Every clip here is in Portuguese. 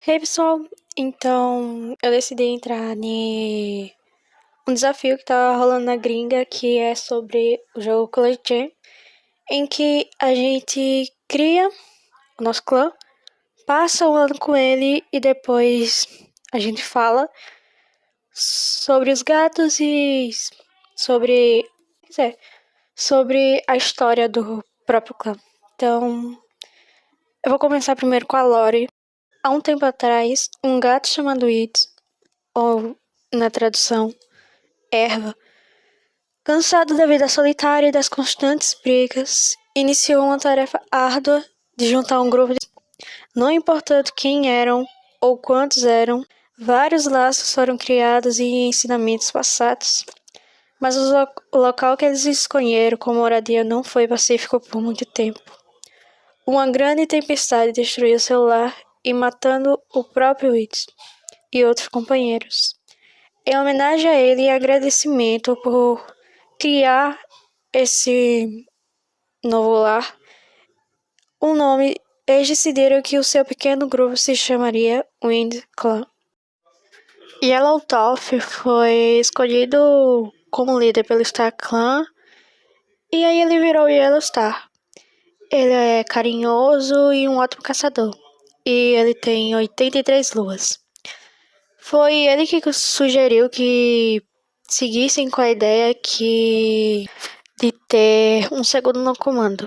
Hey pessoal, então eu decidi entrar em um desafio que tá rolando na gringa, que é sobre o jogo Clash Jam, em que a gente cria o nosso clã, passa o ano com ele e depois a gente fala sobre os gatos e sobre, sobre a história do próprio clã. Então, eu vou começar primeiro com a Lore. Há um tempo atrás, um gato chamado It, ou na tradução, erva, cansado da vida solitária e das constantes brigas, iniciou uma tarefa árdua de juntar um grupo de... Não importando quem eram ou quantos eram, vários laços foram criados e ensinamentos passados, mas o local que eles escolheram como moradia não foi pacífico por muito tempo. Uma grande tempestade destruiu seu lar e matando o próprio It e outros companheiros. Em homenagem a ele e agradecimento por criar esse novo lar, o nome, eles decidiram que o seu pequeno grupo se chamaria Wind Clan. Yellow Toff foi escolhido como líder pelo Star Clan e aí ele virou Yellow Star. Ele é carinhoso e um ótimo caçador. E ele tem 83 luas. Foi ele que sugeriu que seguissem com a ideia de ter um segundo no comando.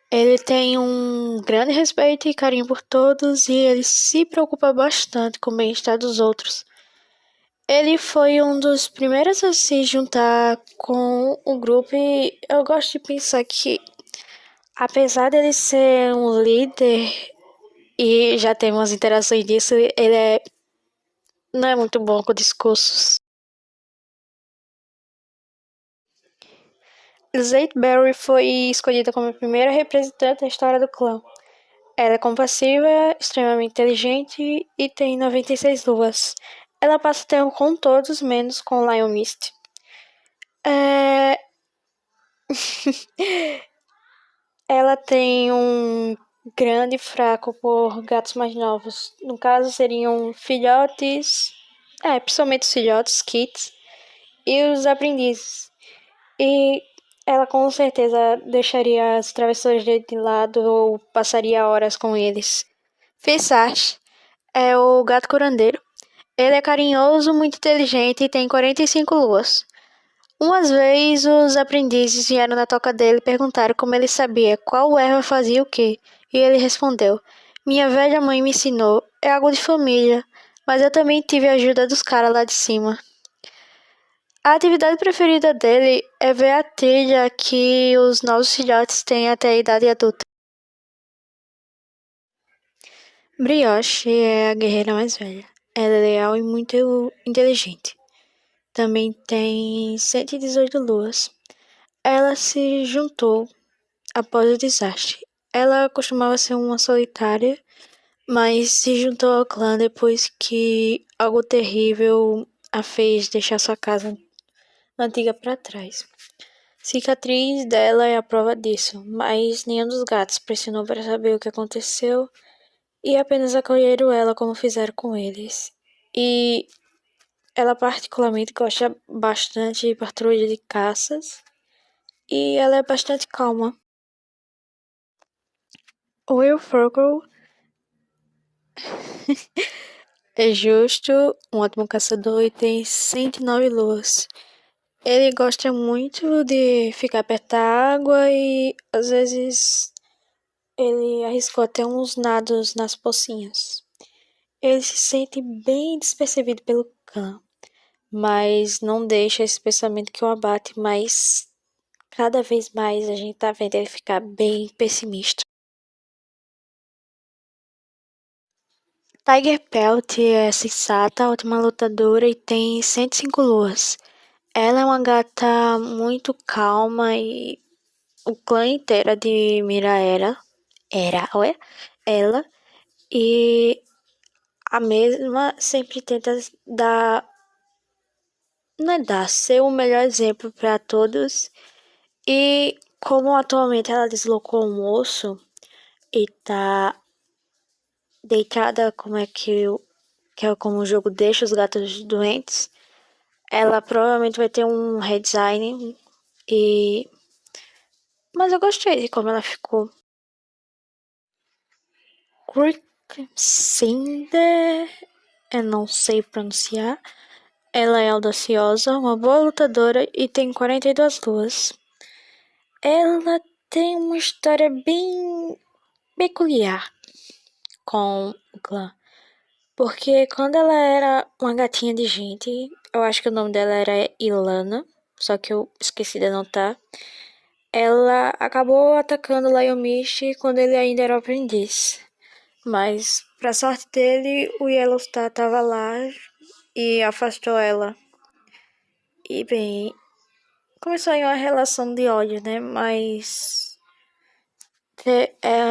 Ele tem um grande respeito e carinho por todos e ele se preocupa bastante com o bem-estar dos outros. Ele foi um dos primeiros a se juntar com o grupo e eu gosto de pensar que, apesar dele ser um líder e já ter umas interações disso, não é muito bom com discursos. Zaidberry foi escolhida como a primeira representante da história do clã. Ela é compassiva, extremamente inteligente e tem 96 luas. Ela passa tempo com todos, menos com Lion Mist. Ela tem um grande fraco por gatos mais novos. No caso, seriam filhotes, principalmente os filhotes, kits, e os aprendizes. E ela com certeza deixaria as travessuras dele de lado ou passaria horas com eles. Fissart é o gato curandeiro. Ele é carinhoso, muito inteligente e tem 45 luas. Umas vezes os aprendizes vieram na toca dele e perguntaram como ele sabia qual erva fazia o quê. E ele respondeu: Minha velha mãe me ensinou, é algo de família, mas eu também tive a ajuda dos caras lá de cima. A atividade preferida dele é ver a trilha que os novos filhotes têm até a idade adulta. Brioche é a guerreira mais velha. Ela é leal e muito inteligente. Também tem 118 luas. Ela se juntou após o desastre. Ela costumava ser uma solitária, mas se juntou ao clã depois que algo terrível a fez deixar sua casa antiga para trás. Cicatriz dela é a prova disso, mas nenhum dos gatos pressionou para saber o que aconteceu e apenas acolheram ela como fizeram com eles. E ela particularmente gosta bastante de patrulha de caças e ela é bastante calma. Will Fergal é justo, um ótimo caçador e tem 109 luas. Ele gosta muito de ficar perto da água e às vezes ele arriscou até uns nados nas pocinhas. Ele se sente bem despercebido pelo clã, mas não deixa esse pensamento que o abate, mas cada vez mais a gente tá vendo ele ficar bem pessimista. Tiger Pelt é sensata, ótima lutadora e tem 105 luas. Ela é uma gata muito calma e o clã inteiro admira ela, e a mesma sempre tenta ser o melhor exemplo para todos. E como atualmente ela deslocou um osso e tá deitada, que é como o jogo deixa os gatos doentes, ela provavelmente vai ter um redesign e mas eu gostei de como ela ficou. Cinder, eu não sei pronunciar. Ela é audaciosa, uma boa lutadora e tem 42 luas. Ela tem uma história bem peculiar com o clã. Porque quando ela era uma gatinha de gente, eu acho que o nome dela era Ilana, só que eu esqueci de anotar. Ela acabou atacando o Lion Mist quando ele ainda era aprendiz. Mas, pra sorte dele, o Yellowstar tava lá e afastou ela. E bem, começou aí uma relação de ódio, né? Mas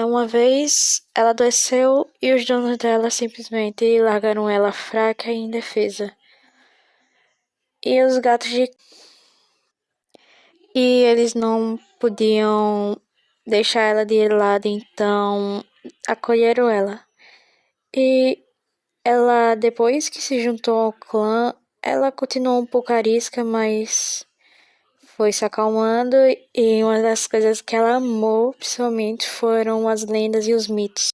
uma vez ela adoeceu e os donos dela simplesmente largaram ela fraca e indefesa. E os gatos de. E eles não podiam deixar ela de lado, então acolheram ela. E ela, depois que se juntou ao clã, ela continuou um pouco arisca, mas foi se acalmando e uma das coisas que ela amou, principalmente, foram as lendas e os mitos.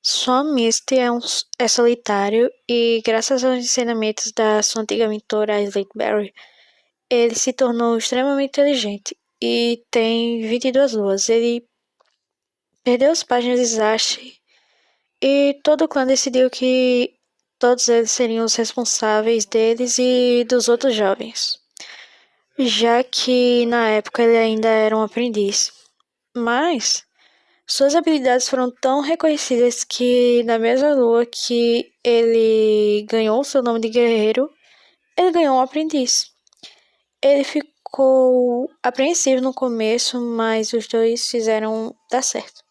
Só Misty é solitário e, graças aos ensinamentos da sua antiga mentora, Slateberry, ele se tornou extremamente inteligente e tem 22 luas. Ele perdeu os pais no desastre e todo o clã decidiu que todos eles seriam os responsáveis deles e dos outros jovens, já que na época ele ainda era um aprendiz. Mas suas habilidades foram tão reconhecidas que na mesma lua que ele ganhou seu nome de guerreiro, ele ganhou um aprendiz. Ele ficou apreensivo no começo, mas os dois fizeram dar certo.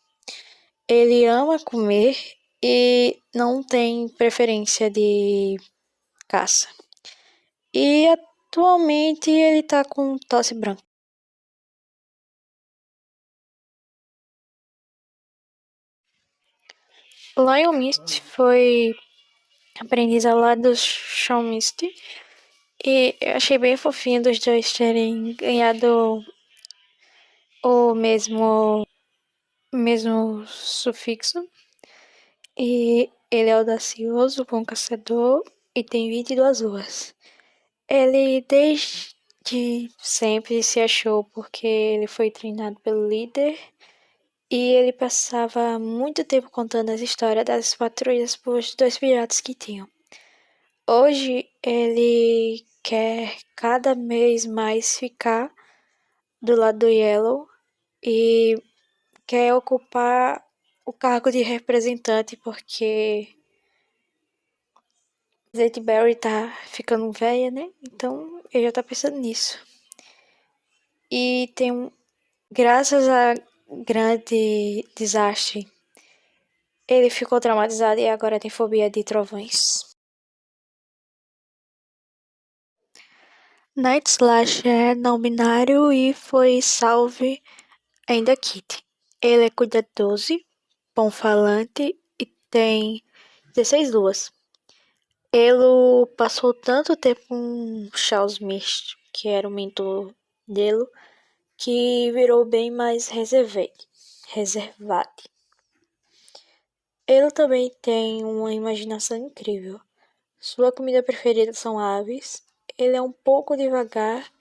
Ele ama comer e não tem preferência de caça. E atualmente ele tá com tosse branca. Lion Mist foi aprendiz ao lado do Shawn Mist. E eu achei bem fofinho dos dois terem ganhado o mesmo sufixo. E ele é audacioso, bom caçador e tem 22 luas. Ele desde sempre se achou porque ele foi treinado pelo líder e ele passava muito tempo contando as histórias das patrulhas para os dois piratas que tinham. Hoje ele quer cada vez mais ficar do lado do Yellow e quer ocupar o cargo de representante porque Zete Berry tá ficando velha, né? Então ele já tá pensando nisso. E graças a grande desastre, ele ficou traumatizado e agora tem fobia de trovões. Night Slash é não binário e foi salve ainda Kitty. Ele é cuidadoso, bom falante e tem 16 luas. Ele passou tanto tempo com Charles Mist, que era o mentor dele, que virou bem mais reservado. Ele também tem uma imaginação incrível. Sua comida preferida são aves. Ele é um pouco devagar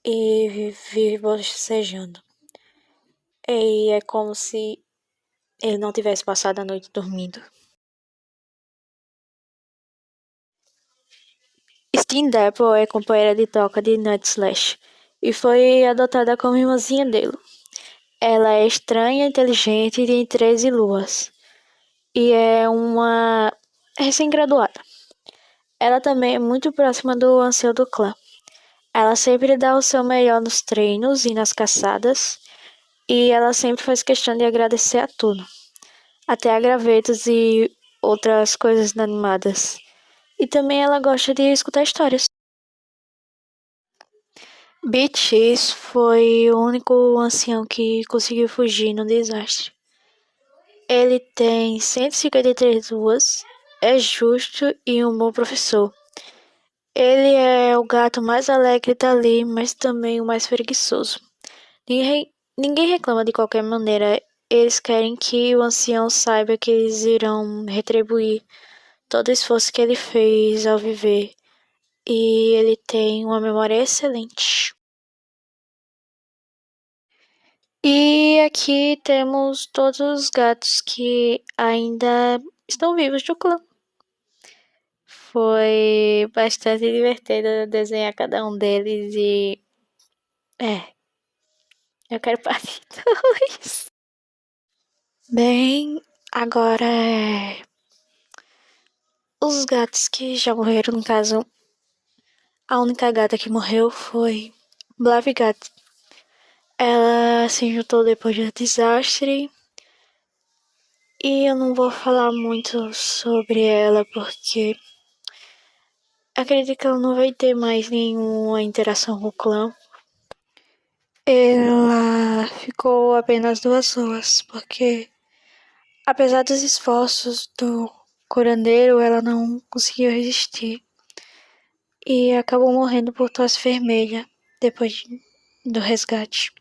e vive bocejando. E é como se ele não tivesse passado a noite dormindo. Steen Dapple é companheira de toca de Nut Slash e foi adotada como irmãzinha dele. Ela é estranha, inteligente e tem 13 luas. E é uma recém-graduada. Ela também é muito próxima do ancião do clã. Ela sempre dá o seu melhor nos treinos e nas caçadas. E ela sempre faz questão de agradecer a tudo. Até a gravetos e outras coisas inanimadas. E também ela gosta de escutar histórias. Beatriz foi o único ancião que conseguiu fugir no desastre. Ele tem 153 ruas, é justo e um bom professor. Ele é o gato mais alegre dali, mas também o mais preguiçoso. Ninguém reclama de qualquer maneira. Eles querem que o ancião saiba que eles irão retribuir todo o esforço que ele fez ao viver. E ele tem uma memória excelente. E aqui temos todos os gatos que ainda estão vivos do clã. Foi bastante divertido desenhar cada um deles e. É, eu quero parte 2. Bem, agora os gatos que já morreram, no caso, a única gata que morreu foi Blavigat. Ela se juntou depois do desastre e eu não vou falar muito sobre ela porque acredito que ela não vai ter mais nenhuma interação com o clã. Ela ficou apenas 2 horas, porque apesar dos esforços do curandeiro, ela não conseguiu resistir e acabou morrendo por tosse vermelha depois do resgate.